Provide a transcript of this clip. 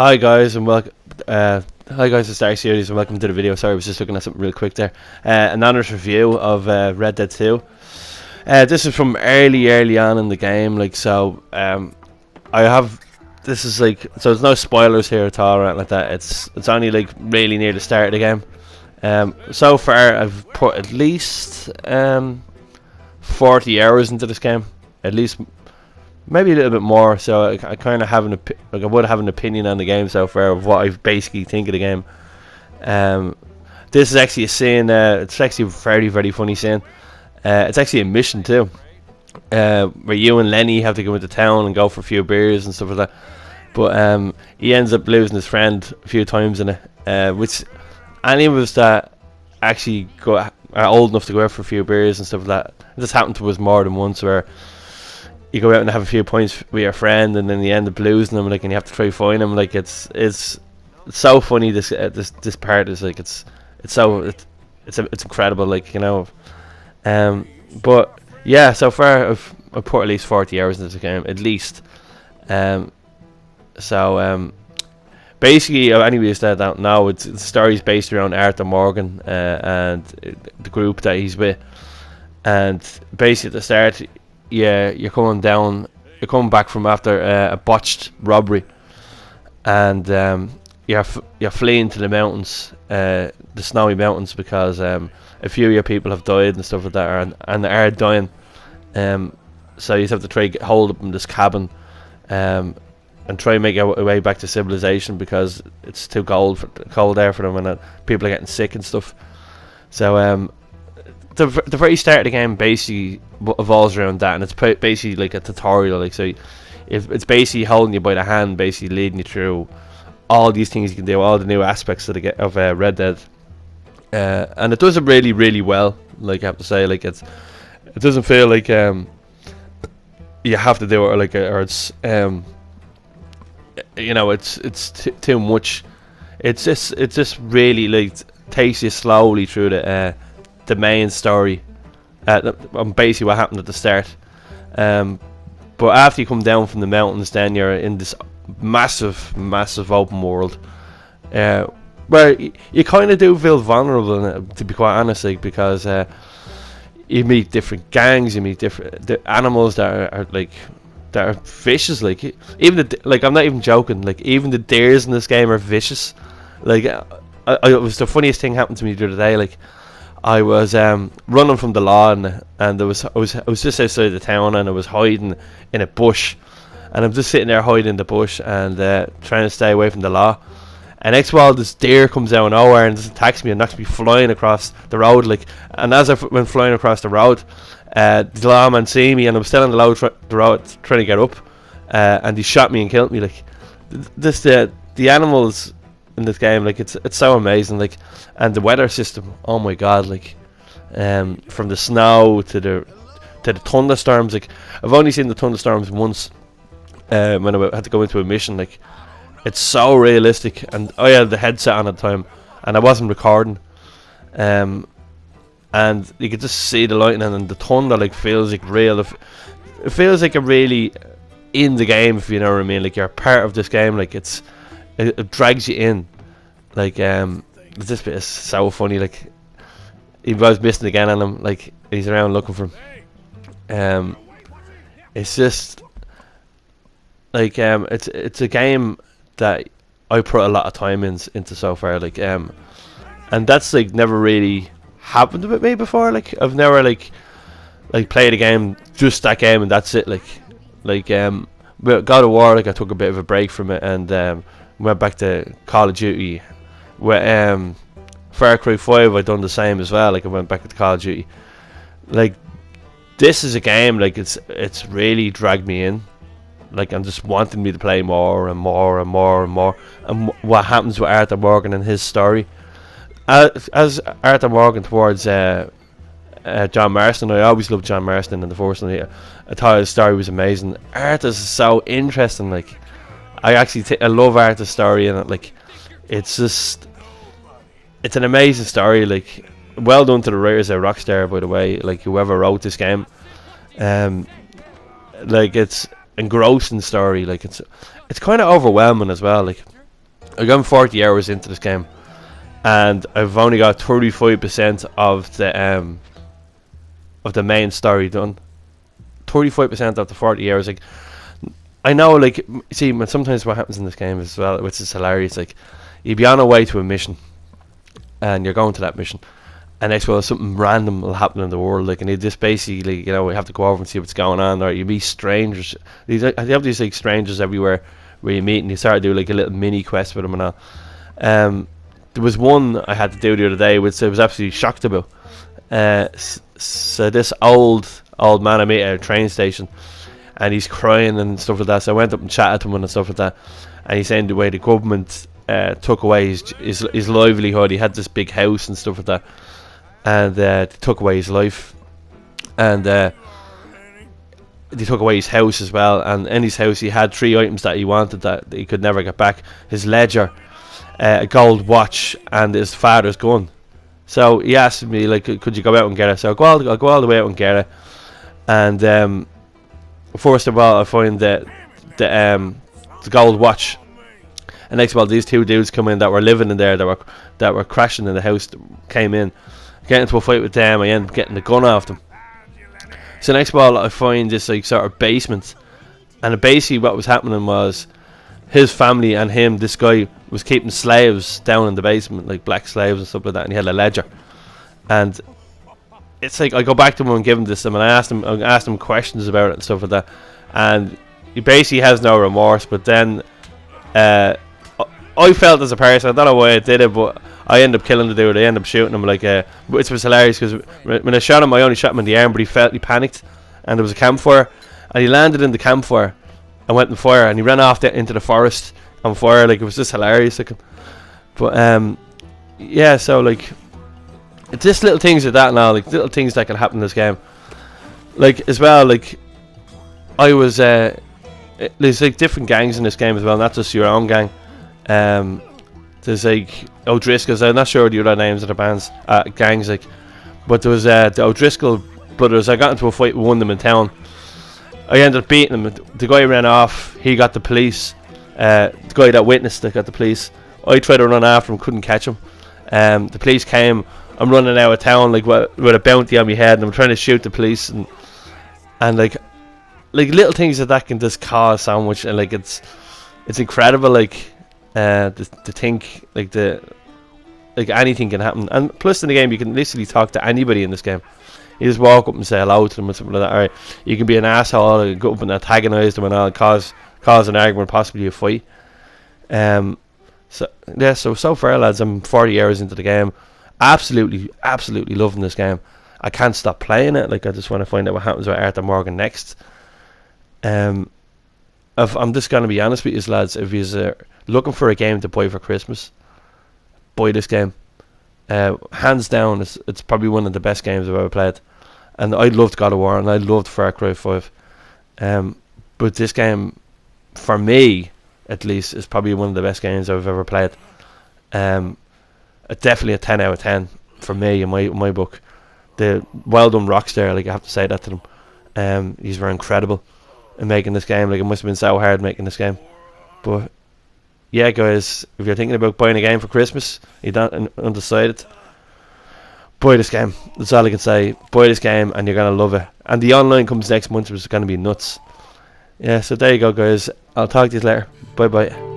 Hi guys and welcome. Hi guys, it's Dark Series and welcome to the video. Sorry, I was just looking at something real quick there. An honest review of Red Dead 2. This is from early on in the game. I have. This is like, so there's no spoilers here at all or anything like that. It's only like really near the start of the game. So far I've put at least 40 hours into this game, at least. Maybe a little bit more, so I kind of have I would have an opinion on the game so far of what I basically think of the game. This is actually a scene. It's actually a very funny scene. It's actually a mission too, where you and Lenny have to go into town and go for a few beers and stuff like that. But he ends up losing his friend a few times in it, which any of us that actually are old enough to go out for a few beers and stuff like that. This happened to us more than once, where you go out and have a few points with your friend, and then you end up losing them, like, and you have to try find them. Like, it's so funny. This part is like it's incredible. Like, you know. But yeah, so far I've put at least 40 hours into the game, at least. Basically, anyways, that don't know, the story's based around Arthur Morgan and the group that he's with, and basically at the start. Yeah, you're coming back from after a botched robbery, and you're fleeing to the mountains, the snowy mountains, because a few of your people have died and stuff like that, and are dying. So you have to try get hold of them in this cabin, and try and make your way back to civilization, because it's too cold there for them, and people are getting sick and stuff. So the very start of the game basically evolves around that, and it's basically like a tutorial. Like, so it's basically holding you by the hand, basically leading you through all these things you can do, all the new aspects of Red Dead, and it does it really well. Like, I have to say, like, it doesn't feel like you have to do it, or it's you know, it's too much. It's just really, like, takes you slowly through the main story, basically what happened at the start. But after you come down from the mountains, then you're in this massive open world, where you kind of do feel vulnerable in it, to be quite honest, like, because you meet different gangs, you meet different animals that are vicious. Like, even I'm not even joking. Like, even the deers in this game are vicious. Like, it was the funniest thing happened to me the other day. Like, I was running from the law, and I was just outside the town, and I was hiding in a bush, and I'm just sitting there hiding in the bush and trying to stay away from the law. And next while, this deer comes out of nowhere and just attacks me and knocks me flying across the road. Like, and as I went flying across the road, the lawman see me, and I'm still on the road trying to get up, and he shot me and killed me. Like, the animals in this game, like, it's so amazing. Like, and the weather system, oh my god, like, from the snow to the thunderstorms. Like, I've only seen the thunderstorms once, when I had to go into a mission. Like, it's so realistic, and I had the headset on at the time, and I wasn't recording, and you could just see the lightning, and the thunder, like, feels like real. It feels like you're really in the game, if you know what I mean. Like, you're part of this game. Like, it drags you in. Like, this bit is so funny. Like, he was missing again on him. Like, he's around looking for him. It's just like, it's a game that I put a lot of time into so far. Like, and that's, like, never really happened with me before. Like, I've never like played a game, just that game, and that's it. Like with God of War, like, I took a bit of a break from it, and went back to Call of Duty. With Far Cry 5, I done the same as well. Like, I went back to Call of Duty. Like, this is a game, like, it's really dragged me in. Like, I'm just wanting me to play more and more and more and more. And what happens with Arthur Morgan and his story, as Arthur Morgan towards John Marston. I always loved John Marston in the first one. I thought his story was amazing. Arthur's is so interesting. Like, I actually I love Arthur's story, and like, it's an amazing story. Like, well done to the writers at Rockstar, by the way. Like, whoever wrote this game, like, it's engrossing story. Like, it's kind of overwhelming as well. Like, I've gone 40 hours into this game, and I've only got 35% of the main story done. 35% of the 40 hours. Like, I know, like, see, sometimes what happens in this game as well, which is hilarious, like, you'll be on a way to a mission, and you're going to that mission, and next, well, something random will happen in the world, like, and you just basically, you know, we have to go over and see what's going on, or you meet strangers. You have these, like, strangers everywhere where you meet, and you start to do, like, a little mini quest with them and all. There was one I had to do the other day, which I was absolutely shocked about. So this old man I met at a train station, and he's crying and stuff like that. So I went up and chatted to him and stuff like that, and he's saying the way the government took away his livelihood. He had this big house and stuff like that, and they took away his life, and they took away his house as well. And in his house, he had 3 items that he wanted that he could never get back: his ledger, a gold watch, and his father's gun. So he asked me, like, could you go out and get it? So I'll go all the way out and get it. And first of all, I find the gold watch. And next of all, these 2 dudes come in that were living in there, that were crashing in the house, came in, get into a fight with them. I end up getting the gun off them. So next of all, I find this, like, sort of basement, and basically what was happening was his family and him, this guy, was keeping slaves down in the basement, like black slaves and stuff like that, and he had a ledger. And it's like, I go back to him and give him this, and I asked him questions about it and stuff like that, and he basically has no remorse. But then I felt as a person, I don't know why I did it, but I ended up killing the dude. I ended up shooting him, like, which was hilarious, because when I shot him, I only shot him in the arm, but he panicked, and there was a campfire, and he landed in the campfire and went on fire, and he ran off into the forest on fire. Like, it was just hilarious. Like, but yeah, so, like, it's just little things like that now, like little things that can happen in this game. Like, as well, like, I was there's, like, different gangs in this game as well, not just your own gang. There's, like, O'Driscoll's. I'm not sure the other names of the gangs, like, but there was the O'Driscoll brothers. I got into a fight with one of them in town. I ended up beating him. The guy ran off. He got the police. The guy that witnessed it got the police. I tried to run after him, couldn't catch him. The police came. I'm running out of town, like, with a bounty on my head, and I'm trying to shoot the police, and like little things that can just cause so much. And, like, it's incredible, like, to think, like, anything can happen. And plus in the game, you can literally talk to anybody in this game. You just walk up and say hello to them and something like that. Alright, you can be an asshole and go up and antagonize them and all, cause an argument, possibly a fight. So far, lads, I'm 40 hours into the game. Absolutely loving this game. I can't stop playing it. Like, I just want to find out what happens with Arthur Morgan next. I'm just gonna be honest with you, lads. If you're looking for a game to buy for Christmas, buy this game. Hands down, it's probably one of the best games I've ever played. And I loved God of War, and I loved Far Cry 5. But this game, for me at least, is probably one of the best games I've ever played. Definitely a 10 out of 10 for me in my book. Well done, Rockstar. Like, I have to say that to them. These were incredible in making this game. Like, it must have been so hard making this game. But yeah, guys, if you're thinking about buying a game for Christmas, you're not undecided, buy this game. That's all I can say. Buy this game and you're going to love it. And the online comes next month, which is going to be nuts. Yeah, so there you go, guys. I'll talk to you later. Bye bye.